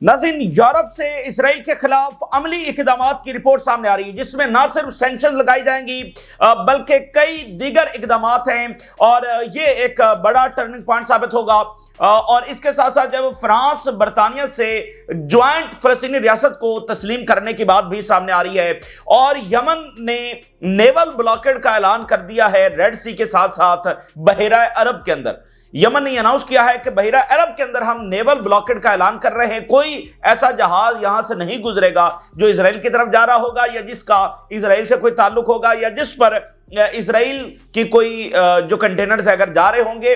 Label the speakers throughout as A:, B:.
A: नाज़रीन, यूरोप से इसराइल के खिलाफ अमली इक़दामात की रिपोर्ट सामने आ रही है, जिसमें ना सिर्फ सैंक्शन लगाई जाएंगी बल्कि कई दीगर इक़दामात हैं और ये एक बड़ा टर्निंग पॉइंट साबित होगा। और इसके साथ साथ जब फ्रांस बरतानिया से ज्वाइंट फ़लस्तीनी रियासत को तस्लीम करने की बात भी सामने आ रही है और यमन ने नेवल ब्लॉकेड का ऐलान कर दिया है रेड सी के साथ साथ बहरा अरब के अंदर। यमन ने अनाउंस किया है कि बहरा अरब के अंदर हम नेवल ब्लॉकेड का ऐलान कर रहे हैं, कोई ऐसा जहाज यहां से नहीं गुजरेगा जो इजराइल की तरफ जा रहा होगा या जिसका इजराइल से कोई ताल्लुक होगा या जिस पर इजराइल की कोई जो कंटेनर्स अगर जा रहे होंगे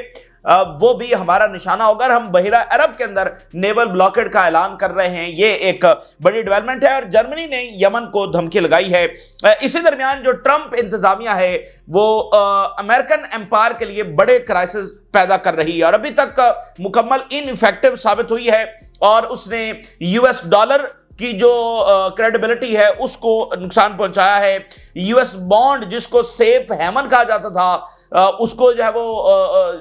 A: वो भी हमारा निशाना होगा। हम बहरा अरब के अंदर नेवल ब्लॉकेड का ऐलान कर रहे हैं। ये एक बड़ी डेवलपमेंट है और जर्मनी ने यमन को धमकी लगाई है। इसी दरमियान जो ट्रंप इंतजामिया है वो अमेरिकन एम्पायर के लिए बड़े क्राइसिस पैदा कर रही है और अभी तक मुकम्मल इनइफेक्टिव साबित हुई है और उसने यूएस डॉलर की जो क्रेडिबिलिटी है उसको नुकसान पहुंचाया है। यूएस बॉन्ड जिसको सेफ हेवन कहा जाता था उसको जो है वो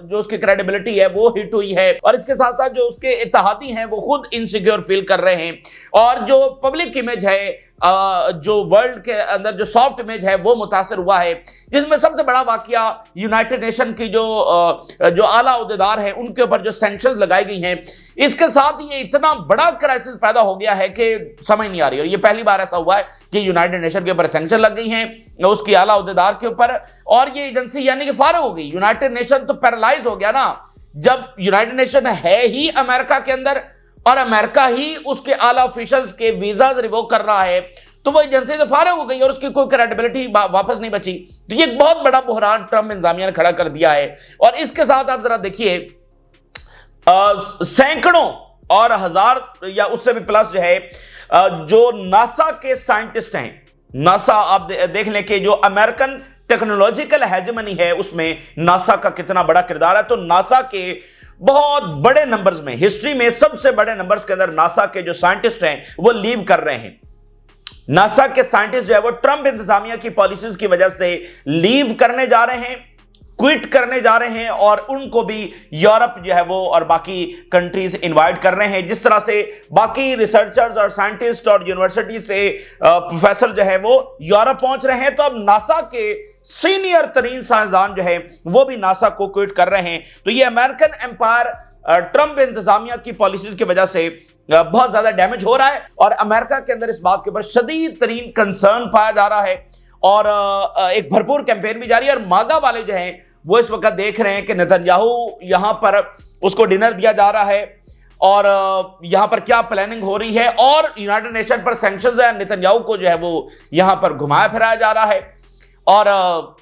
A: जो उसकी क्रेडिबिलिटी है वो हिट हुई है और इसके साथ साथ जो उसके इत्तेहादी हैं वो खुद इनसिक्योर फील कर रहे हैं और जो पब्लिक इमेज है जो वर्ल्ड के अंदर जो सॉफ्ट इमेज है वो मुतासर हुआ है, जिसमें सबसे बड़ा वाकया यूनाइटेड नेशन की जो आला ओहदेदार हैं उनके ऊपर जो सैंक्शंस लगाई गई हैं। इसके साथ ये इतना बड़ा क्राइसिस पैदा हो गया है कि समझ नहीं आ रही और ये पहली बार ऐसा हुआ है कि यूनाइटेड नेशन के ऊपर सैंक्शन लग गई हैं उसकी आला ओहदेदार के ऊपर और ये एजेंसी यानी कि फारिग हो गई। यूनाइटेड नेशन तो पैरालाइज हो गया ना, जब यूनाइटेड नेशन है ही अमेरिका के अंदर और अमेरिका ही उसके आला ऑफिशियल्स के वीजा रिवोक कर रहा है तो वो एजेंसी तो फारिग हो गई और उसकी कोई क्रेडिबिलिटी वापस नहीं बची। तो ये एक बहुत बड़ा बुहरान ट्रंप इंतजामिया ने खड़ा कर दिया है और इसके साथ आप जरा देखिए सैकड़ों और हजार या उससे भी प्लस जो है जो नासा के साइंटिस्ट हैं, नासा आप देख लें कि जो अमेरिकन टेक्नोलॉजिकल हेजेमनी है उसमें नासा का कितना बड़ा किरदार है। तो नासा के बहुत बड़े नंबर्स में, हिस्ट्री में सबसे बड़े नंबर्स के अंदर नासा के जो साइंटिस्ट हैं वो लीव कर रहे हैं। नासा के साइंटिस्ट जो है वो ट्रंप इंतजामिया की पॉलिसीज की वजह से लीव करने जा रहे हैं, क्विट करने जा रहे हैं और उनको भी यूरोप जो है वो और बाकी कंट्रीज इनवाइट कर रहे हैं। जिस तरह से बाकी रिसर्चर्स और साइंटिस्ट और यूनिवर्सिटी से प्रोफेसर जो है वो यूरोप पहुंच रहे हैं, तो अब नासा के सीनियर तरीन साइंसदान जो है वो भी नासा को क्विट कर रहे हैं। तो ये अमेरिकन एम्पायर ट्रंप इंतजामिया की पॉलिसीज की वजह से बहुत ज्यादा डैमेज हो रहा है और अमेरिका के अंदर इस बात के ऊपर शदीद तरीन कंसर्न पाया जा रहा है और एक भरपूर कैंपेन भी जारी है। और मागा वाले जो हैं वो इस वक्त देख रहे हैं कि नेतन्याहू यहां पर उसको डिनर दिया जा रहा है और यहां पर क्या प्लानिंग हो रही है और यूनाइटेड नेशन पर सैंक्शंस है, नेतन्याहू को जो है वो यहां पर घुमाया फिराया जा रहा है और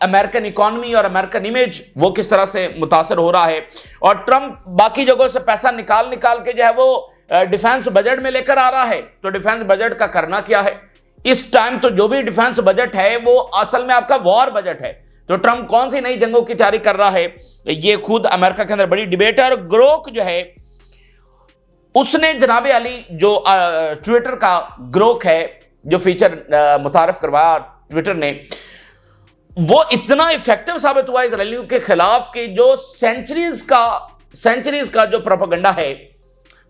A: अमेरिकन इकोनॉमी और अमेरिकन इमेज वो किस तरह से मुतासर हो रहा है। और ट्रंप बाकी जगहों से पैसा निकाल के जो है वो डिफेंस बजट में लेकर आ रहा है। तो डिफेंस बजट का करना क्या है इस टाइम? तो जो भी डिफेंस बजट है वो असल में आपका वॉर बजट है। तो ट्रंप कौन सी नई जंगों की तैयारी कर रहा है ये खुद अमेरिका के अंदर बड़ी डिबेट है। और ग्रोक जो है उसने जनाब अली जो ट्विटर का ग्रोक है जो फीचर मुतारफ करवाया ट्विटर ने, वो इतना इफेक्टिव साबित हुआ इजरायलियों के खिलाफ कि जो सेंचुरीज का जो प्रोपेगेंडा है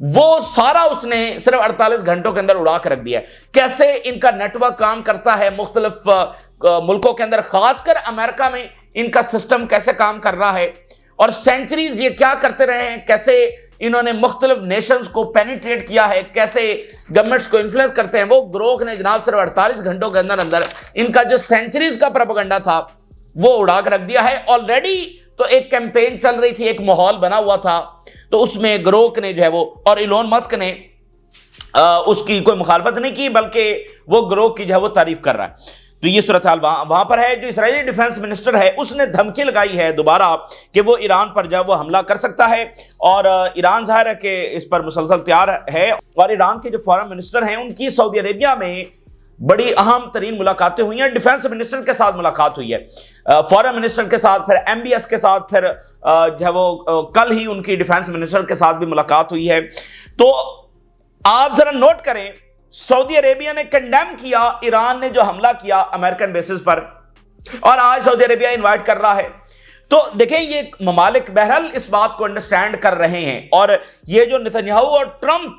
A: वो सारा उसने सिर्फ 48 घंटों के अंदर उड़ा कर रख दिया है। कैसे इनका नेटवर्क काम करता है मुख्तलिफ मुल्कों के अंदर, खासकर अमेरिका में इनका सिस्टम कैसे काम कर रहा है और सेंचुरीज ये क्या करते रहे हैं, कैसे इन्होंने मुख्तलिफ नेशंस को पेनिट्रेट किया है, कैसे गवर्नमेंट्स को इन्फ्लुएंस करते हैं, वो ग्रोक ने जनाब सिर्फ 48 घंटों के अंदर अंदर इनका जो सेंचुरीज का प्रोपेगेंडा था वो उड़ा कर रख दिया है। ऑलरेडी तो एक कैंपेन चल रही थी, एक माहौल बना हुआ था, तो उसमें ग्रोक ने जो है वो और इलोन मस्क ने उसकी कोई मुखालफत नहीं की बल्कि वो ग्रोक की जो है वो तारीफ कर रहा है। तो ये सूरत हाल वहां पर है। जो इजरायली डिफेंस मिनिस्टर है उसने धमकी लगाई है दोबारा कि वो ईरान पर जो है वो हमला कर सकता है और ईरान जाहिर है कि इस पर मुसलसल तैयार है। और ईरान के जो फॉरेन मिनिस्टर हैं उनकी सऊदी अरेबिया में बड़ी अहम तरीन मुलाकातें हुई हैं। डिफेंस मिनिस्टर के साथ मुलाकात हुई है, फॉरेन मिनिस्टर के साथ, फिर एमबीएस के साथ, फिर जो है वो कल ही उनकी डिफेंस मिनिस्टर के साथ भी मुलाकात हुई है। तो आप जरा नोट करें, सऊदी अरेबिया ने कंडेम किया ईरान ने जो हमला किया अमेरिकन बेसिस पर और आज सऊदी अरेबिया इनवाइट कर रहा है। तो देखिए ये ममालिक बहरहाल इस बात को अंडरस्टैंड कर रहे हैं, और ये जो नेतन्याहू और ट्रंप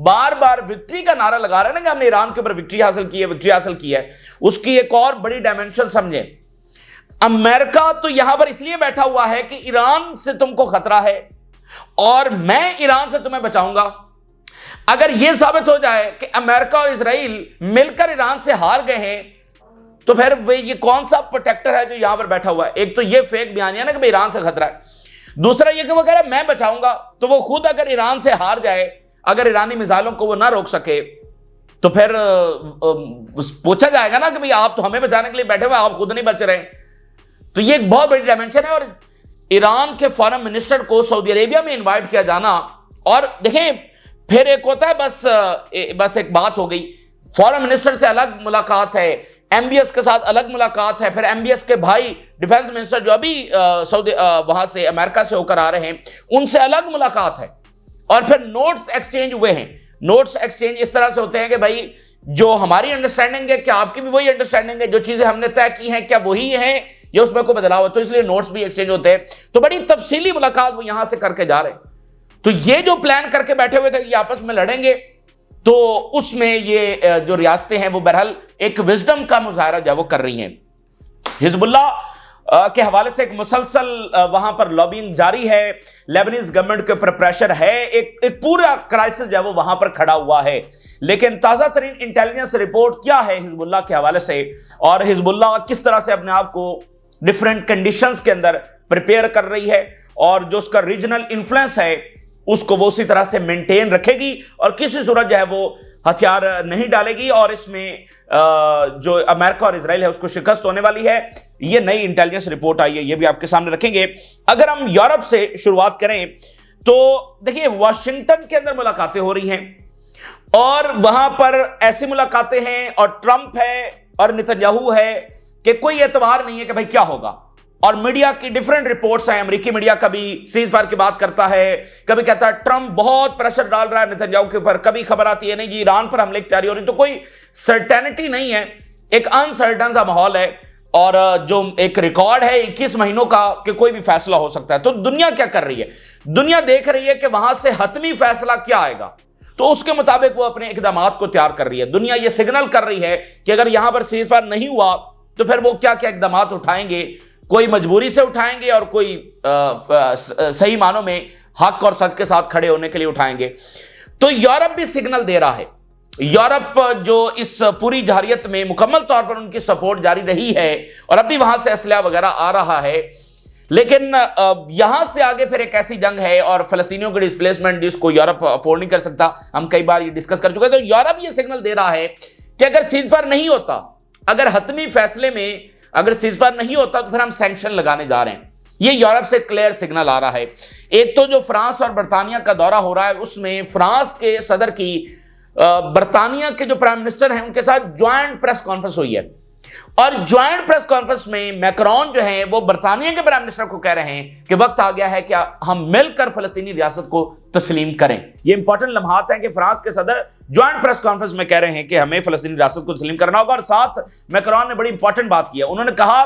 A: बार बार विक्ट्री का नारा लगा रहे हैं ना कि हमने ईरान के ऊपर विक्ट्री हासिल की है, विक्ट्री हासिल की है, उसकी एक और बड़ी डायमेंशन समझे। अमेरिका तो यहां पर इसलिए बैठा हुआ है कि ईरान से तुमको खतरा है और मैं ईरान से तुम्हें बचाऊंगा। अगर यह साबित हो जाए कि अमेरिका और इजराइल मिलकर ईरान से हार गए हैं, तो फिर वे ये कौन सा प्रोटेक्टर है जो यहां पर बैठा हुआ है? एक तो ये फेक बयानिया ना कि भाई ईरान से खतरा है, दूसरा ये कि वो कह रहा है मैं बचाऊंगा। तो वो खुद अगर ईरान से हार जाए, अगर ईरानी मिसाइलों को वो ना रोक सके, तो फिर पूछा जाएगा ना कि भाई आप तो हमें बचाने के लिए बैठे हुए, आप खुद नहीं बच रहे। तो ये एक बहुत बड़ी डायमेंशन है। और ईरान के फॉरेन मिनिस्टर को सऊदी अरेबिया में इन्वाइट किया जाना, और देखें फिर एक होता है बस एक बात हो गई, फॉरेन मिनिस्टर से अलग मुलाकात है, एमबीएस के साथ अलग मुलाकात है, फिर एमबीएस के भाई डिफेंस मिनिस्टर जो अभी सऊदी वहां से अमेरिका से होकर आ रहे हैं, उनसे अलग मुलाकात है, और फिर नोट्स एक्सचेंज हुए हैं। नोट्स एक्सचेंज इस तरह से होते हैं कि भाई जो हमारी अंडरस्टैंडिंग है, क्या आपकी भी वही अंडरस्टैंडिंग है, जो चीजें हमने तय की हैं क्या वही है या उसमें कोई बदलाव है, तो इसलिए नोट्स भी एक्सचेंज होते हैं। तो बड़ी तफसीली मुलाकात वो यहां से करके जा रहे हैं। तो ये जो प्लान करके बैठे हुए थे कि आपस में लड़ेंगे, तो उसमें ये जो रियासतें हैं वो बहरहाल एक विजडम का मुजाहरा जो है वो कर रही हैं। हिजबुल्लाह के हवाले से एक मुसलसल वहां पर लॉबिंग जारी है, लेबनीज गवर्नमेंट के ऊपर प्रेशर है, एक पूरा क्राइसिस जो है वो वहां पर खड़ा हुआ है। लेकिन ताजा तरीन इंटेलिजेंस रिपोर्ट क्या है हिजबुल्लाह के हवाले से, और हिजबुल्लाह किस तरह से अपने आप को डिफरेंट कंडीशंस के अंदर प्रिपेयर कर रही है, और जो उसका रीजनल इन्फ्लुएंस है उसको वो उसी तरह से मेंटेन रखेगी, और किसी सूरत जो है वो हथियार नहीं डालेगी, और इसमें जो अमेरिका और इजराइल है उसको शिकस्त होने वाली है। ये नई इंटेलिजेंस रिपोर्ट आई है, ये भी आपके सामने रखेंगे। अगर हम यूरोप से शुरुआत करें तो देखिए वाशिंगटन के अंदर मुलाकातें हो रही हैं, और वहां पर ऐसी मुलाकातें हैं, और ट्रंप है और नेतन्याहू है कि कोई एतबार नहीं है कि भाई क्या होगा। और मीडिया की डिफरेंट रिपोर्ट्स हैं, अमेरिकी मीडिया कभी सीज फायर की बात करता है, कभी कहता है ट्रंप बहुत प्रेशर डाल रहा है नेतन्याहू के ऊपर, कभी खबर आती है नहीं जी ईरान पर हमले की तैयारी हो रही। तो कोई सर्टेनिटी नहीं है, एक अनसर्टन सा माहौल है, और जो एक रिकॉर्ड है 21 महीनों का कि कोई भी फैसला हो सकता है। तो दुनिया क्या कर रही है? दुनिया देख रही है कि वहां से हतमी फैसला क्या आएगा, तो उसके मुताबिक वो अपने इकदाम को तैयार कर रही है। दुनिया ये सिग्नल कर रही है कि अगर यहां पर सीज फायर नहीं हुआ तो फिर वो क्या क्या इकदाम उठाएंगे, कोई मजबूरी से उठाएंगे और कोई सही मानों में हक और सच के साथ खड़े होने के लिए उठाएंगे। तो यूरोप भी सिग्नल दे रहा है। यूरोप जो इस पूरी जारियत में मुकम्मल तौर पर उनकी सपोर्ट जारी रही है, और अभी वहां से असला वगैरह आ रहा है, लेकिन यहां से आगे फिर एक ऐसी जंग है और फिलिस्तीनियों की डिस्प्लेसमेंट जिसको यूरोप अफोर्ड नहीं कर सकता। हम कई बार ये डिस्कस कर चुके हैं। तो यूरोप ये सिग्नल दे रहा है कि अगर सीजफायर नहीं होता, अगर हतमी फैसले में अगर सीजफायर नहीं होता, तो फिर हम सैंक्शन लगाने जा रहे हैं। ये यूरोप से क्लियर सिग्नल आ रहा है। एक तो जो फ्रांस और बरतानिया का दौरा हो रहा है, उसमें फ्रांस के सदर की बरतानिया के जो प्राइम मिनिस्टर हैं उनके साथ ज्वाइंट प्रेस कॉन्फ्रेंस हुई है, और ज्वाइंट प्रेस कॉन्फ्रेंस में मैक्रोन जो है वो बरतानिया के प्राइम मिनिस्टर को कह रहे हैं कि वक्त आ गया है कि हम मिलकर फलस्तीनी रियासत को तस्लीम करें। ये इंपॉर्टेंट लम्हात हैं कि फ्रांस के सदर ज्वाइंट प्रेस कॉन्फ्रेंस में कह रहे हैं कि हमें फलस्तीनी रियासत को तस्लीम करना होगा। और साथ मैक्रोन ने बड़ी इंपॉर्टेंट बात की है, उन्होंने कहा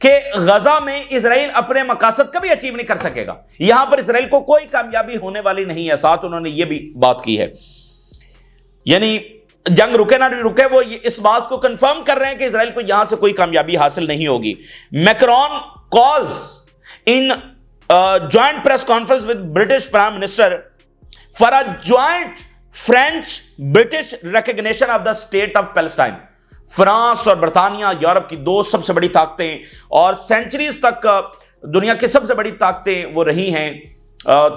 A: कि गजा में इजराइल अपने मकासद कभी अचीव नहीं कर सकेगा, यहां पर इजराइल को कोई कामयाबी होने वाली नहीं है। साथ उन्होंने यह भी बात की है, यानी जंग रुके ना रुके, वो इस बात को कंफर्म कर रहे हैं कि इजराइल को यहां से कोई कामयाबी हासिल नहीं होगी। Macron calls in joint press conference with British prime minister for a joint French British recognition of the state of Palestine. France और बरतानिया यूरोप की दो सबसे बड़ी ताकतें, और सेंचुरीज तक दुनिया की सबसे बड़ी ताकतें वो रही हैं,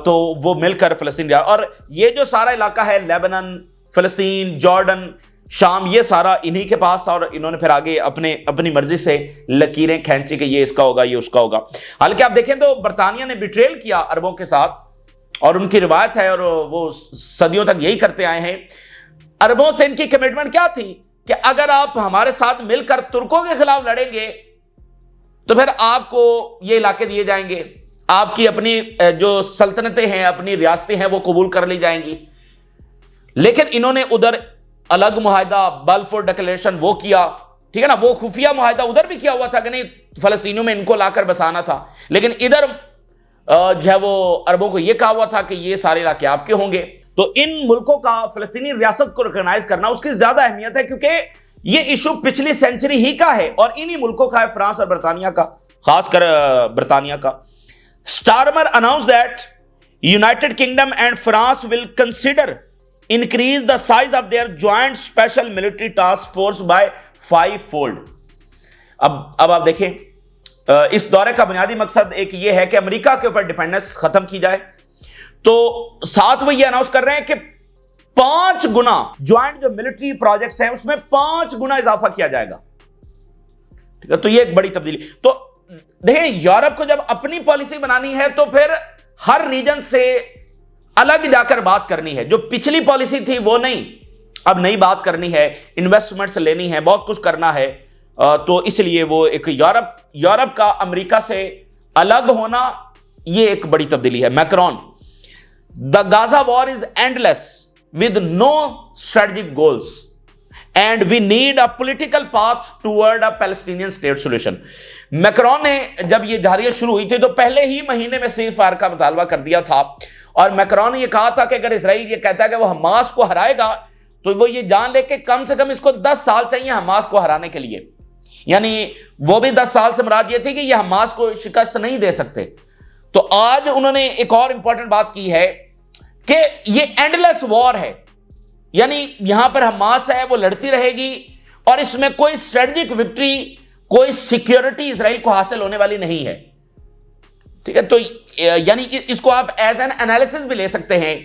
A: तो वो मिलकर फलस्तीन, और ये जो सारा इलाका है लेबनान, फिलिस्तीन, जॉर्डन, शाम, ये सारा इन्हीं के पास था, और इन्होंने फिर आगे अपनी मर्जी से लकीरें खींची कि ये इसका होगा, ये उसका होगा। हालांकि आप देखें तो बरतानिया ने बिट्रेल किया अरबों के साथ, और उनकी रिवायत है और वो सदियों तक यही करते आए हैं। अरबों से इनकी कमिटमेंट क्या थी कि अगर आप हमारे साथ मिलकर तुर्कों के खिलाफ लड़ेंगे तो फिर आपको ये इलाके दिए जाएंगे, आपकी अपनी जो सल्तनतें हैं, अपनी रियासतें हैं, वो कबूल कर ली जाएंगी। लेकिन इन्होंने उधर अलग मुआहदा, बल्फोर डिक्लेरेशन वो किया, ठीक है ना, वो खुफिया मुआहदा उधर भी किया हुआ था कि नहीं फलस्तीनियों में इनको लाकर बसाना था, लेकिन इधर जो है वो अरबों को यह कहा हुआ था कि ये सारे इलाके आपके होंगे। तो इन मुल्कों का फलस्तीनी रियासत को रिकॉग्नाइज करना उसकी ज्यादा अहमियत है, क्योंकि ये इशू पिछली सेंचुरी ही का है और इन्हीं मुल्कों का है, फ्रांस और बरतानिया का, खासकर बरतानिया का। Starmer announce that United kingdom and France will consider increase the size of their joint special military task force by 5-fold। अब आप देखें, इस दौरे का बुनियादी मकसद एक ये है कि अमेरिका के ऊपर डिपेंडेंस खत्म की जाए। तो साथ वो ये अनाउंस कर रहे हैं कि 5 गुना ज्वाइंट जो मिलिट्री प्रोजेक्ट्स हैं उसमें 5 गुना इजाफा किया जाएगा। ठीक है, तो ये एक बड़ी तब्दीली। तो देखें, यूरोप को जब अपनी पॉलिसी बनानी है तो फिर हर रीजन से अलग जाकर बात करनी है। जो पिछली पॉलिसी थी वो नहीं, अब नई बात करनी है, इन्वेस्टमेंट्स लेनी है, बहुत कुछ करना है। तो इसलिए वो एक यूरोप का अमेरिका से अलग होना, ये एक बड़ी तब्दीली है। Macron, the Gaza war is endless with no strategic goals and we need a political path toward a Palestinian state solution. Macron ने जब ये जारियां शुरू हुई थी तो पहले ही महीने में सीज फायर का मुतालबा कर दिया था, और मैक्रोन ने यह कहा था कि अगर इसराइल ये कहता है कि वो हमास को हराएगा तो वो ये जान ले कि कम से कम इसको 10 साल चाहिए हमास को हराने के लिए। यानी वो भी 10 साल से मुराद ये थी कि ये हमास को शिकस्त नहीं दे सकते। तो आज उन्होंने एक और इंपॉर्टेंट बात की है कि ये एंडलेस वॉर है, यानी यहां पर हमास है वो लड़ती रहेगी और इसमें कोई स्ट्रेटेजिक विक्ट्री, कोई सिक्योरिटी इजराइल को हासिल होने वाली नहीं है। ठीक है, तो यानी इसको आप एज एन एनालिसिस भी ले सकते हैं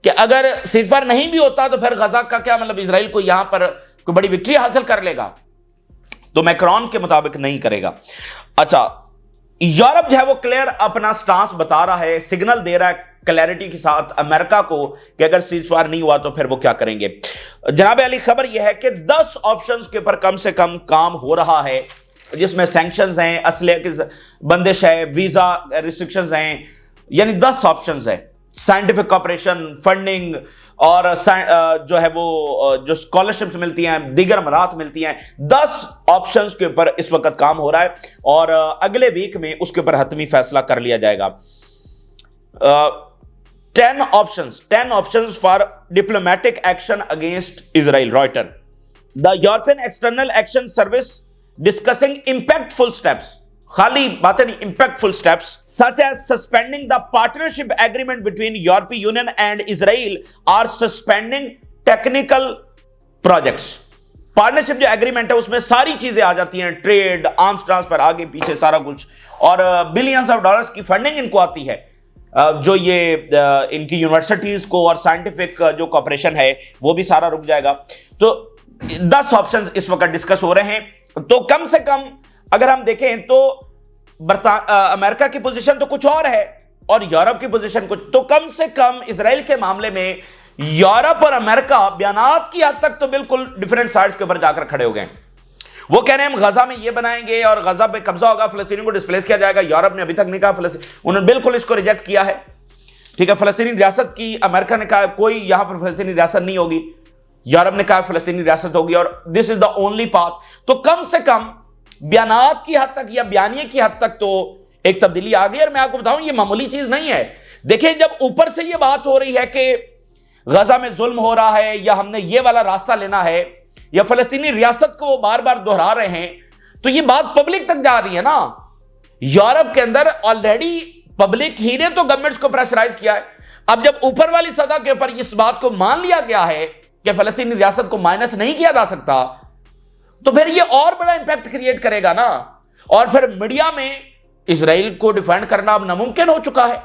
A: कि अगर सीजफायर नहीं भी होता तो फिर गजा का क्या मतलब, इजराइल को यहां पर कोई बड़ी विक्ट्री हासिल कर लेगा? तो मैक्रोन के मुताबिक नहीं करेगा। अच्छा, यूरोप जो है वो क्लियर अपना स्टांस बता रहा है, सिग्नल दे रहा है क्लैरिटी के साथ अमेरिका को कि अगर सीजफायर नहीं हुआ तो फिर वो क्या करेंगे। जनाब अली, खबर यह है कि 10 ऑप्शंस के ऊपर कम से कम काम हो रहा है, जिसमें सैंक्शंस हैं, असले की बंदिश है, वीजा रिस्ट्रिक्शंस हैं, यानी 10 ऑप्शंस हैं। साइंटिफिक कॉपरेशन, फंडिंग और जो है वो जो स्कॉलरशिप्स मिलती हैं, दीगर मराहत मिलती हैं, 10 ऑप्शंस के ऊपर इस वक्त काम हो रहा है और अगले वीक में उसके ऊपर हतमी फैसला कर लिया जाएगा। 10 options for diplomatic action against Israel. Reuter, the European external action service discussing impactful steps, खाली बातें नहीं, impactful steps such as suspending the partnership agreement between यूरोपीय यूनियन एंड इजराइल और सस्पेंडिंग टेक्निकल प्रोजेक्ट्स। पार्टनरशिप जो agreement है उसमें सारी चीजें आ जाती हैं, ट्रेड, आर्म्स ट्रांसफर, आगे पीछे सारा कुछ, और बिलियंस ऑफ डॉलर्स की फंडिंग इनको आती है। जो ये इनकी यूनिवर्सिटीज को और साइंटिफिक जो कॉपरेशन है वो भी सारा रुक जाएगा। तो 10 ऑप्शंस इस वक्त डिस्कस हो रहे हैं। तो कम से कम अगर हम देखें तो अमेरिका की पोजीशन तो कुछ और है और यूरोप की पोजीशन कुछ, तो कम से कम इजराइल के मामले में यूरोप और अमेरिका बयानात की हद तक तो बिल्कुल डिफरेंट साइड्स के ऊपर जाकर खड़े हो गए। वो कह रहे हैं हम गजा में ये बनाएंगे और गजा पे कब्जा होगा, फलस्तीनियों को डिस्प्लेस किया जाएगा। यूरोप ने अभी तक नहीं कहा, उन्होंने बिल्कुल इसको रिजेक्ट किया है। ठीक है, फलस्तीनी रियासत की अमेरिका ने कहा कोई यहां पर फलस्तीनी रियासत नहीं होगी, यूरोप ने कहा फलस्तीनी रियासत होगी और this is the only path. तो कम से कम बयानात की हद तक या बयानिए की हद तक तो एक तब्दीली आ गई। और मैं आपको बताऊं ये मामूली चीज नहीं है। देखिए, जब ऊपर से ये बात हो रही है कि गजा में जुल्म हो रहा है या हमने ये वाला रास्ता लेना है या फलस्तीनी रियासत को बार बार दोहरा रहे हैं, तो ये बात पब्लिक तक जा रही है ना। यूरोप के अंदर ऑलरेडी पब्लिक ही ने तो गवर्नमेंट्स को प्रेशराइज किया है। अब जब ऊपर वाली सतह के ऊपर इस बात को मान लिया गया है कि फलस्तीनी रियासत को माइनस नहीं किया जा सकता, तो फिर ये और बड़ा इंपैक्ट क्रिएट करेगा ना। और फिर मीडिया में इजराइल को डिफेंड करना अब नामुमकिन हो चुका है,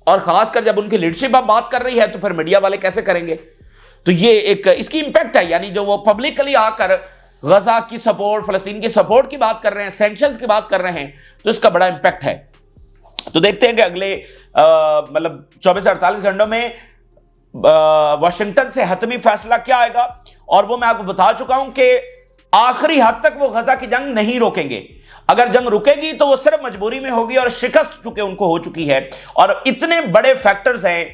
A: और खासकर जब उनकी लीडरशिप अब बात कर रही है तो फिर मीडिया वाले कैसे करेंगे। तो ये एक इसकी इंपैक्ट है, यानी जो वो पब्लिकली आकर गजा की सपोर्ट, फलस्तीन की सपोर्ट की बात कर रहे हैं, सैंक्शंस की बात कर रहे हैं, तो इसका बड़ा इंपैक्ट है। तो देखते हैं कि अगले मतलब 24 से 48 घंटों में वाशिंगटन से हतमी फैसला क्या आएगा। और वो मैं आपको बता चुका हूं कि आखिरी हद तक वो गजा की जंग नहीं रोकेंगे। अगर जंग रुकेगी तो वो सिर्फ मजबूरी में होगी और शिकस्त चुके उनको हो चुकी है। और इतने बड़े फैक्टर्स हैं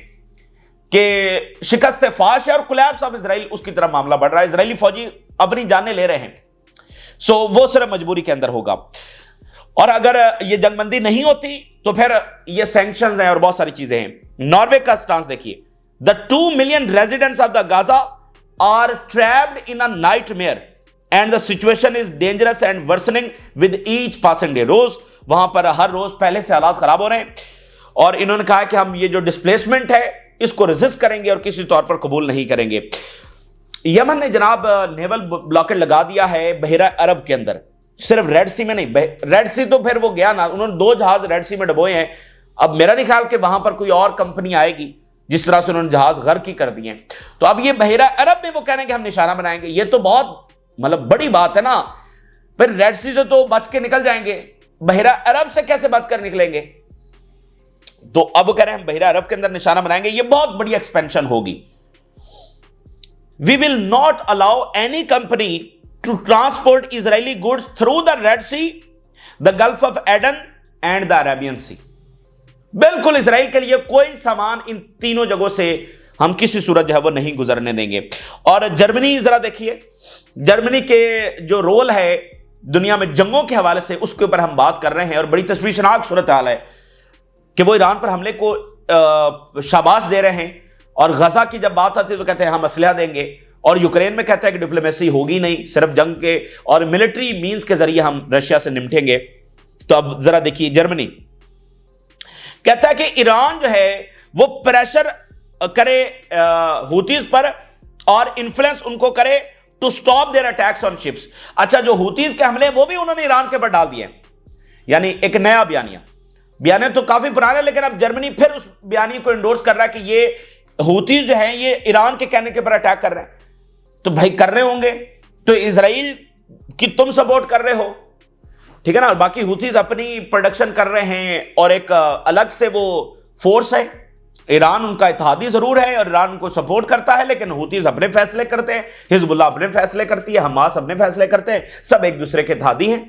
A: कि शिकस्त फाश है और कोलैप्स ऑफ इजराइल, उसकी तरफ मामला बढ़ रहा है। इजरायली फौजी अपनी जानें ले रहे हैं। सो वो सिर्फ मजबूरी के अंदर होगा। और अगर ये जंगबंदी नहीं होती तो फिर ये सैंक्शंस हैं और बहुत सारी चीजें हैं। नॉर्वे का स्टांस देखिए, the 2 million residents of the Gaza are trapped in a nightmare and the situation is dangerous and worsening with each passing day. रोज वहां पर हर रोज पहले से हालात खराब हो रहे हैं और इन्होंने कहा कि हम ये जो डिस्प्लेसमेंट है इसको रेजिस्ट करेंगे और किसी तौर पर कबूल नहीं करेंगे। यमन ने जनाब नेवल ब्लॉकेट लगा दिया है बहरा अरब के अंदर, सिर्फ रेड सी में नहीं। रेड सी तो फिर वो गया ना, उन्होंने 2 जहाज रेड सी में डबोए हैं। अब मेरा नहीं ख्याल कि वहां पर कोई और कंपनी आएगी, जिस तरह से उन्होंने जहाज गर्क ही कर दिए। तो अब ये बहरा अरब में वो कह रहे हैं कि हम निशाना बनाएंगे, ये तो बहुत मतलब बड़ी बात है ना। फिर रेड सी से तो बच के निकल जाएंगे, बहरा अरब से कैसे बच कर निकलेंगे? तो अब वो कह रहे हैं हम बहरा अरब के अंदर निशाना बनाएंगे, ये बहुत बड़ी एक्सपेंशन होगी। We will not allow any company to transport Israeli goods through the Red Sea, the Gulf of Aden and the Arabian Sea. बिल्कुल इसराइल के लिए कोई सामान इन तीनों जगहों से हम किसी सूरत जो है वो नहीं गुजरने देंगे। और जर्मनी जरा देखिए, जर्मनी के जो रोल है दुनिया में जंगों के हवाले से, उसके ऊपर हम बात कर रहे हैं और बड़ी तशवीशनाक सूरत हाल है कि वो ईरान पर हमले को शाबाश दे रहे हैं और गजा की जब बात आती है तो कहते हैं हम असलहा देंगे, और यूक्रेन में कहते हैं कि डिप्लोमेसी होगी नहीं, सिर्फ जंग के और मिलिट्री मींस के जरिए हम रशिया से निपटेंगे। तो अब जरा देखिए, जर्मनी कहता है कि ईरान जो है वो प्रेशर करे हुतीज पर और इन्फ्लुएंस उनको करे to stop their attacks on ships. अच्छा, जो हुतीज के हमले वो भी उन्होंने ईरान के ऊपर डाल दिए, यानी एक नया बयानिया तो काफी पुराना है, लेकिन अब जर्मनी फिर उस बयानी को इंडोर्स कर रहा है कि ये हुतीज जो है ये ईरान के कहने के ऊपर अटैक कर रहे हैं। तो भाई कर रहे होंगे तो इजराइल की तुम सपोर्ट कर रहे हो, ठीक है ना। और बाकी हुतीज अपनी प्रोडक्शन कर रहे हैं और एक अलग से वो फोर्स है। ईरान उनका इत्तेहादी जरूर है और ईरान उनको सपोर्ट करता है, लेकिन हुतीज अपने फैसले करते हैं, हिजबुल्लाह अपने फैसले करती है, हमास अपने फैसले करते हैं, सब एक दूसरे के इत्तेहादी हैं,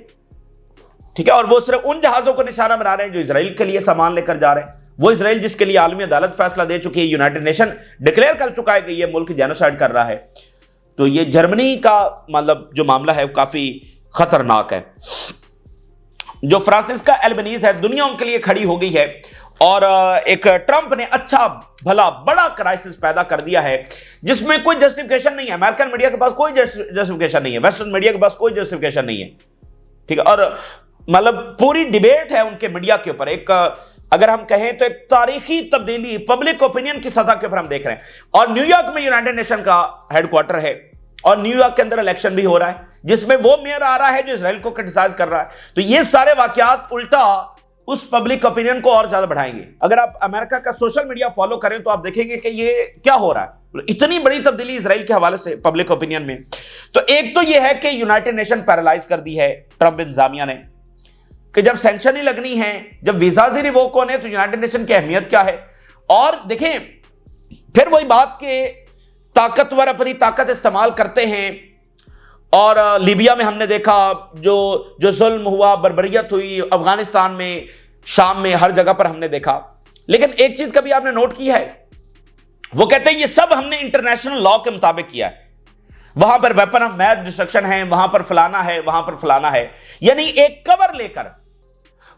A: ठीक है। और वो सिर्फ उन जहाजों को निशाना बना रहे हैं जो इसराइल के लिए सामान लेकर जा रहे हैं। वो इसराइल जिसके लिए आलमी अदालत फैसला दे चुकी है, यूनाइटेड नेशन डिक्लेयर कर चुका है कि ये मुल्क जेनोसाइड कर रहा है। तो ये जर्मनी का मतलब जो मामला है वो काफी खतरनाक है। जो फ्रांसिस्का एल्बनीज है, दुनिया उनके लिए खड़ी हो गई है और एक ट्रंप ने अच्छा भला बड़ा क्राइसिस पैदा कर दिया है जिसमें कोई जस्टिफिकेशन नहीं है। अमेरिकन मीडिया के पास कोई जस्टिफिकेशन नहीं है, वेस्टर्न मीडिया के पास कोई जस्टिफिकेशन नहीं है, ठीक है। और मतलब पूरी डिबेट है उनके मीडिया के ऊपर। एक अगर हम कहें तो एक तारीखी तब्दीली पब्लिक ओपिनियन की सतह के ऊपर हम देख रहे हैं। और न्यूयॉर्क में यूनाइटेड नेशन का हेडक्वार्टर है और न्यूयॉर्क के अंदर इलेक्शन भी हो रहा है जिसमें वो मेयर आ रहा है जो इसराइल को क्रिटिसाइज कर रहा है। तो ये सारे वाकयात उल्टा उस पब्लिक ओपिनियन को और ज्यादा बढ़ाएंगे। अगर आप अमेरिका का सोशल मीडिया फॉलो करें तो आप देखेंगे कि ये क्या हो रहा है, इतनी बड़ी तब्दीली इसराइल के हवाले से पब्लिक ओपिनियन में। तो एक तो ये है कि यूनाइटेड नेशन पैरालाइज कर दी है ट्रंप इंतजामिया ने कि जब सैंक्शन ही लगनी है, जब वीजाज ही रिवोक होने, तो यूनाइटेड नेशन की अहमियत क्या है। और देखें फिर वही बात के ताकतवर अपनी ताकत इस्तेमाल करते हैं। और लीबिया में हमने देखा जो जुल्म हुआ, बर्बरियत हुई, अफगानिस्तान में, शाम में, हर जगह पर हमने देखा। लेकिन एक चीज कभी आपने नोट की है, वो कहते हैं ये सब हमने इंटरनेशनल लॉ के मुताबिक किया है। वहां पर वेपन ऑफ मैस डिस्ट्रक्शन है, वहां पर फलाना है, वहां पर फलाना है, यानी एक कवर लेकर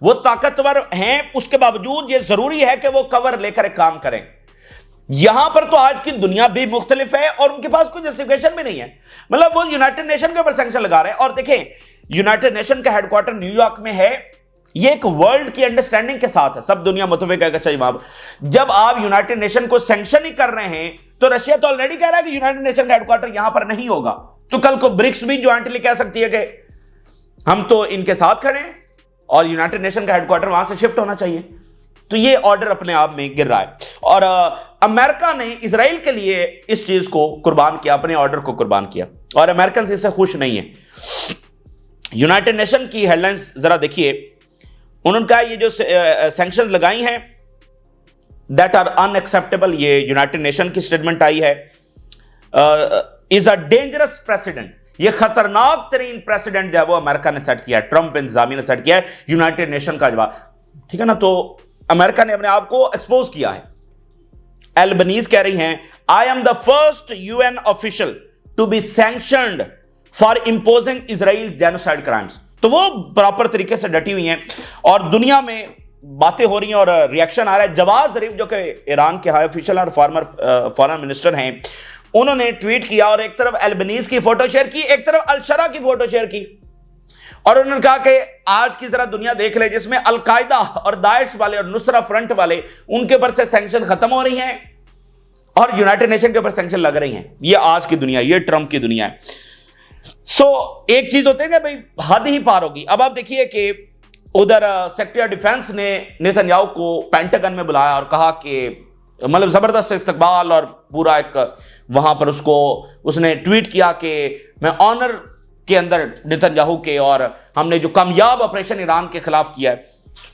A: वो ताकतवर हैं, उसके बावजूद ये जरूरी है कि वो कवर लेकर एक काम करें। यहां पर तो आज की दुनिया भी मुख्तलिफ है और उनके पास कोई जस्टिफिकेशन भी नहीं है। मतलब वो यूनाइटेड नेशन के ऊपर सैंक्शन लगा रहे हैं। और देखें यूनाइटेड नेशन का हेडक्वार्टर न्यूयॉर्क में है, ये एक वर्ल्ड की अंडरस्टैंडिंग के साथ है, सब दुनिया मुतफिक है कि अच्छा वहां जब आप यूनाइटेड नेशन को सैंक्शन ही कर रहे हैं तो रशिया तो ऑलरेडी कह रहा है कि यूनाइटेड नेशन का हेडक्वार्टर यहां पर नहीं होगा। तो कल को ब्रिक्स भी ज्वाइंटली कह सकती है कि हम तो इनके साथ खड़े हैं और यूनाइटेड नेशन का हेडक्वार्टर वहां से शिफ्ट होना चाहिए। तो ये ऑर्डर अपने आप में गिर रहा है और अमेरिका ने इसराइल के लिए इस चीज को कुर्बान किया, अपने ऑर्डर को कुर्बान किया और अमेरिकन इससे खुश नहीं है। यूनाइटेड नेशन की हेडलाइंस जरा देखिए, उन्होंने कहा ये जो सैंक्शंस लगाई हैं दैट आर अनएक्सेप्टेबल, ये यूनाइटेड नेशन की स्टेटमेंट आई है, इज अ डेंजरस प्रेसिडेंट, ये खतरनाक तरीन प्रेसिडेंट जो है वो अमेरिका ने सेट किया है, ट्रंप इंतजामिया ने सेट किया है यूनाइटेड नेशन का जवाब, ठीक है ना। तो अमेरिका ने अपने आप को एक्सपोज किया है। एल्बनीज कह रही हैं I am the first UN official to be sanctioned for imposing Israel genocide crimes. तो वो प्रॉपर तरीके से डटी हुई हैं और दुनिया में बातें हो रही हैं और रिएक्शन आ रहा है। जवाद जरीफ जो कि ईरान के हाई ऑफिशियल और फॉरेन मिनिस्टर हैं, उन्होंने ट्वीट किया और एक तरफ एल्बनीज की फोटो शेयर की, एक तरफ अल-शरा की फोटो शेयर की और उन्होंने कहा कि आज की जरा दुनिया देख ले जिसमें अलकायदा और दाइश वाले और नुसरा फ्रंट वाले उनके ऊपर से सैंक्शन खत्म हो रही हैं और यूनाइटेड नेशन के ऊपर सैंक्शन लग रही हैं। ये आज की दुनिया, ये ट्रंप की दुनिया है। एक चीज होती है कि भाई हद ही पार होगी। अब आप देखिए कि उधर सेक्रेटरी ऑफ डिफेंस ने नेतन्याहू को पेंटागन में बुलाया और कहा कि मतलब जबरदस्त इस्तकबाल और पूरा एक वहां पर उसने ट्वीट किया कि मैं ऑनर के अंदर नेतन्याहू के और हमने जो कामयाब ऑपरेशन ईरान के खिलाफ किया है,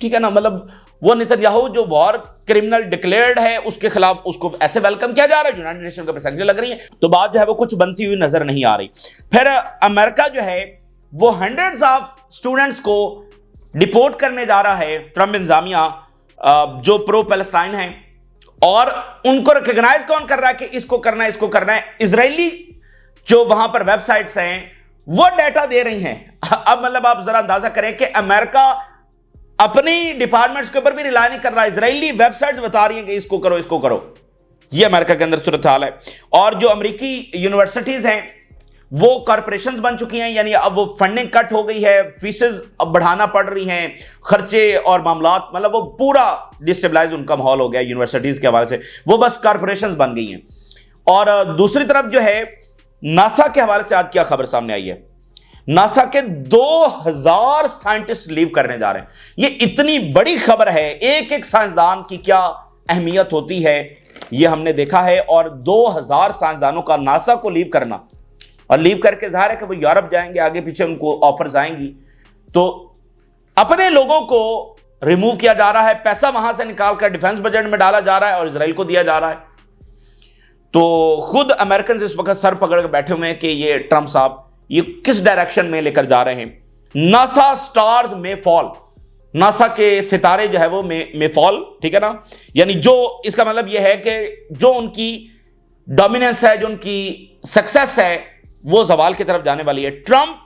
A: ठीक है ना, मतलब वो नेतन्याहू जो वॉर क्रिमिनल डिक्लेयर्ड है उसके खिलाफ उसको ऐसे वेलकम किया जा रहा है, यूनाइटेड नेशन के सैंक्शन लग रही है, तो बात जो है वो कुछ बनती हुई नजर नहीं आ रही। फिर अमेरिका जो है वो हंड्रेड्स ऑफ स्टूडेंट्स को डिपोर्ट करने जा रहा है, ट्रंप इंतजामिया जो प्रो पैलेस्टाइन है, और उनको रिकॉग्नाइज कौन कर रहा है कि इसको करना है, इसको करना है? इजरायली जो वहां पर वेबसाइट्स हैं वो डाटा दे रही हैं। अब मतलब आप जरा अंदाजा करें कि अमेरिका अपनी डिपार्टमेंट्स के ऊपर भी रिलाय नहीं कर रहा, इजरायली वेबसाइट्स बता रही हैं कि इसको करो, इसको करो। ये अमेरिका के अंदर सूरत हाल है। और जो अमेरिकी यूनिवर्सिटीज हैं वो कॉरपोरेशंस बन चुकी हैं, यानी अब वो फंडिंग कट हो गई है, फीसेस अब बढ़ाना पड़ रही हैं, खर्चे और मामलात, मतलब वो पूरा डिस्टेबलाइज उनका माहौल हो गया यूनिवर्सिटीज के हवाले से, वो बस कॉरपोरेशंस बन गई हैं। और दूसरी तरफ जो है नासा के हवाले से आज क्या खबर सामने आई है, नासा के 2000 साइंटिस्ट लीव करने जा रहे हैं। ये इतनी बड़ी खबर है, एक एक साइंसदान की क्या अहमियत होती है ये हमने देखा है। और 2000 साइंसदानों का नासा को लीव करना, और लीव करके जाहिर है कि वो यूरोप जाएंगे, आगे पीछे उनको ऑफर्स आएंगी, तो अपने लोगों को रिमूव किया जा रहा है, पैसा वहां से निकालकर डिफेंस बजट में डाला जा रहा है और इजराइल को दिया जा रहा है। तो खुद अमेरिकन इस वक्त सर पकड़ के बैठे हुए हैं कि ये ट्रंप साहब ये किस डायरेक्शन में लेकर जा रहे हैं। नासा स्टार्स में फॉल, नासा के सितारे जो है वो में फॉल, ठीक है ना, यानी जो इसका मतलब ये है कि जो उनकी डोमिनेंस है, जो उनकी सक्सेस है, वो सवाल की तरफ जाने वाली है। Trump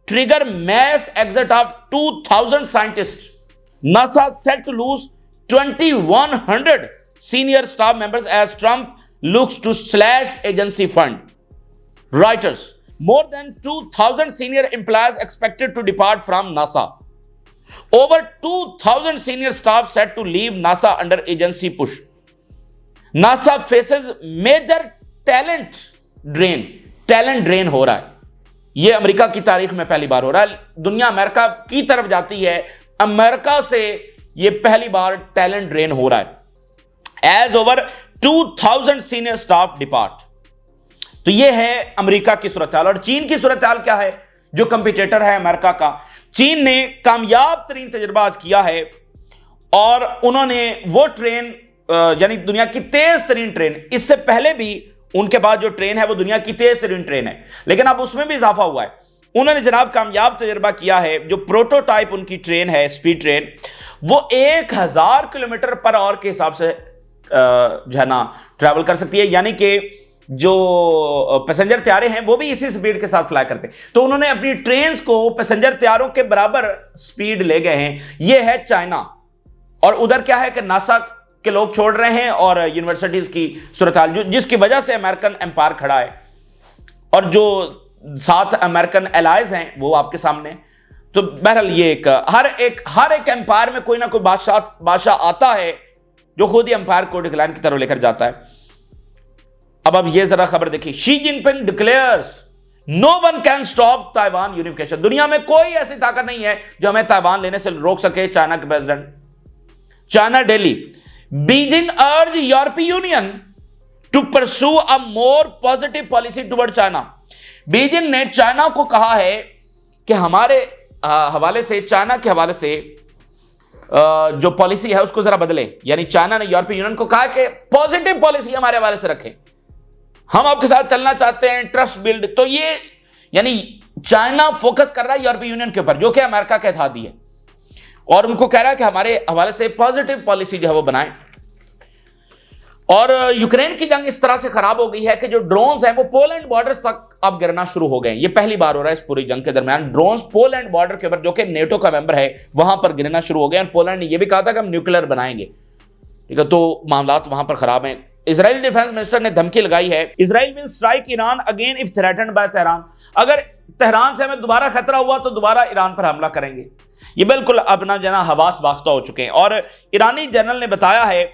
A: trigger mass exit of 2000 scientist, NASA set to lose 2100 senior staff members as Trump looks to slash agency fund. Reuters, more than 2000 senior employees expected to depart from NASA. Over 2000 senior staff set to leave NASA under agency push. NASA faces major talent drain हो रहा है। यह America की तारीख में पहली बार हो रहा है। दुनिया अमेरिका की तरफ जाती है, अमेरिका से यह पहली बार टैलेंट ड्रेन हो रहा है। As over 2000 senior staff depart. तो यह है अमेरिका की सूरत हाल। और चीन की सूरत हाल क्या है, जो कंपटीटर है अमेरिका का? चीन ने कामयाब तरीन तजुर्बा आज किया है और उन्होंने वो ट्रेन, यानी दुनिया की तेज तरीन ट्रेन, इससे पहले भी उनके पास जो ट्रेन है वो दुनिया की तेज तरीन ट्रेन है, लेकिन अब उसमें भी इजाफा हुआ है। उन्होंने जनाब कामयाब तजुर्बा किया है। जो प्रोटोटाइप उनकी ट्रेन है, स्पीड ट्रेन, वो 1000 किलोमीटर पर आवर के हिसाब से जो है ना ट्रैवल कर सकती है, यानी कि जो पैसेंजर त्यारे हैं वो भी इसी स्पीड के साथ फ्लाई करते हैं। तो उन्होंने अपनी ट्रेन्स को पैसेंजर त्यारों के बराबर स्पीड ले गए हैं। ये है चाइना। और उधर क्या है कि नासा के लोग छोड़ रहे हैं और यूनिवर्सिटीज की सूरत हाल, जिसकी वजह से अमेरिकन एम्पायर खड़ा है और जो 7 अमेरिकन एलाइज हैं वो आपके सामने। तो बहरहाल ये हर एक एम्पायर में कोई ना कोई बादशाह आता है जो खुद ही एम्पायर को डिक्लाइन की तरफ लेकर जाता है। अब ये जरा खबर देखिए, Xi Jinping declares no one can stop Taiwan unification. दुनिया में कोई ऐसी ताकत नहीं है जो हमें ताइवान लेने से रोक सके। चाइना के president, China Delhi, Beijing urge यूरोपीय union to pursue a more positive policy toward China. Beijing ने चाइना को कहा है कि हमारे हवाले से, चाइना के हवाले से जो पॉलिसी है उसको जरा बदले। यानी चाइना ने यूरोपीय यूनियन को कहा कि पॉजिटिव पॉलिसी हमारे हवाले से रखें, हम आपके साथ चलना चाहते हैं, ट्रस्ट बिल्ड। तो ये यानी चाइना फोकस कर रहा है यूरोपीय यूनियन के ऊपर, जो कि अमेरिका के इत्तेहादी है, और उनको कह रहा है कि हमारे हवाले से पॉजिटिव पॉलिसी जो है वो बनाएं। और यूक्रेन की जंग इस तरह से खराब हो गई है कि जो ड्रोन्स हैं वो पोलैंड बॉर्डर्स तक अब गिरना शुरू हो गए। ये पहली बार हो रहा है इस पूरी जंग के दरमियान, ड्रोन्स पोलैंड बॉर्डर के ऊपर, जो कि नेटो का मेंबर है, वहां पर गिरना शुरू हो गए। और पोलैंड ने यह भी कहा था कि हम न्यूक्लियर बनाएंगे, ठीक है, तो मामलात वहां पर खराब हैं। इजरायली डिफेंस मिनिस्टर ने धमकी लगाई है, Israel will strike Iran again if threatened bye Tehran. अगर तेहरान से हमें दोबारा खतरा हुआ तो दोबारा ईरान पर हमला करेंगे। ये बिल्कुल अपना जना हवास बाख्ता हो चुके हैं। और ईरानी जनरल ने बताया है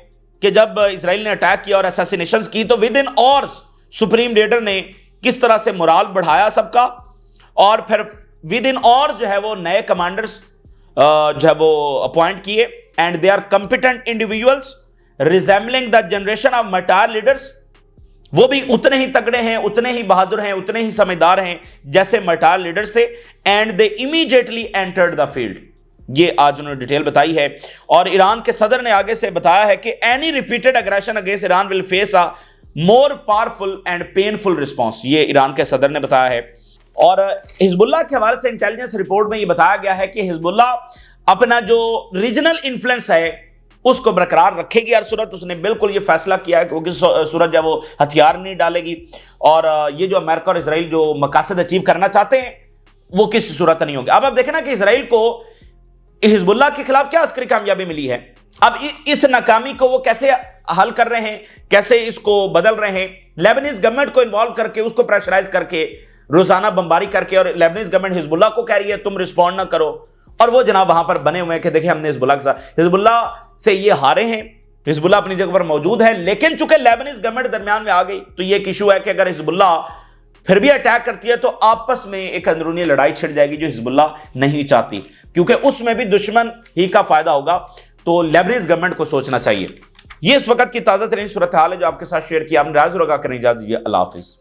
A: कि जब इजराइल ने अटैक किया और असैसिनेशंस की तो with in hours supreme leader ने किस तरह से मोराल बढ़ाया सबका, और फिर विद इन आवर्स जो है वो नए कमांडर्स जो है वो अपॉइंट किए, and they are competent individuals resembling the generation of martyr leaders. वो भी उतने ही तगड़े हैं, उतने ही बहादुर हैं, उतने ही समझदार हैं जैसे मर्टायर लीडर्स थे। And they immediately entered the field, ये आज उन्होंने डिटेल बताई है। और ईरान के सदर ने आगे से बताया है कि any repeated aggression against Iran will face a more powerful and painful response, ये ईरान के सदर ने बताया है। और हिजबुल्लाह के हवाले से इंटेलिजेंस रिपोर्ट में यह बताया गया है कि हिजबुल्लाह अपना जो रीजनल इन्फ्लुएंस है उसको बरकरार रखेगी हर सूरत। उसने बिल्कुल ये फैसला किया है कि वो किस सूरत जब वो हथियार नहीं डालेगी, और ये जो अमेरिका और इसराइल जो मकासद अचीव करना चाहते हैं वो किस सूरत नहीं होंगे। अब देखें ना कि इसराइल को हिजबुल्लाह के खिलाफ क्या अस्करी कामयाबी मिली है, अब इस नाकामी को वो कैसे हल कर रहे हैं, कैसे इसको बदल रहे हैं। लेबनीज गवर्नमेंट को इन्वॉल्व करके, उसको प्रेशराइज करके, रोजाना बमबारी करके, और लेबनीज गवर्नमेंट हिजबुल्लाह को कह रही है तुम रिस्पॉन्ड ना करो, और वो जनाब वहां पर बने हुए हैं कि देखिए हमने हिजबुल्लाह के साथ, हिजबुल्लाह से ये हारे हैं, हिजबुल्लाह अपनी जगह पर मौजूद है, लेकिन चूंकि लेबनीज गवर्नमेंट दरमियान में आ गई तो ये एक इशू है कि अगर हिजबुल्लाह फिर भी अटैक करती है तो आपस में एक अंदरूनी लड़ाई छिड़ जाएगी जो हिजबुल्लाह नहीं चाहती, क्योंकि उसमें भी दुश्मन ही का फायदा होगा। तो लेबनीज गवर्नमेंट को सोचना चाहिए। ये इस वक्त की ताजा तरीन सूरत हाल है जो आपके साथ शेयर किया। आपने राज रोगा करने इजाजत दीजिए। अल्लाह हाफिज।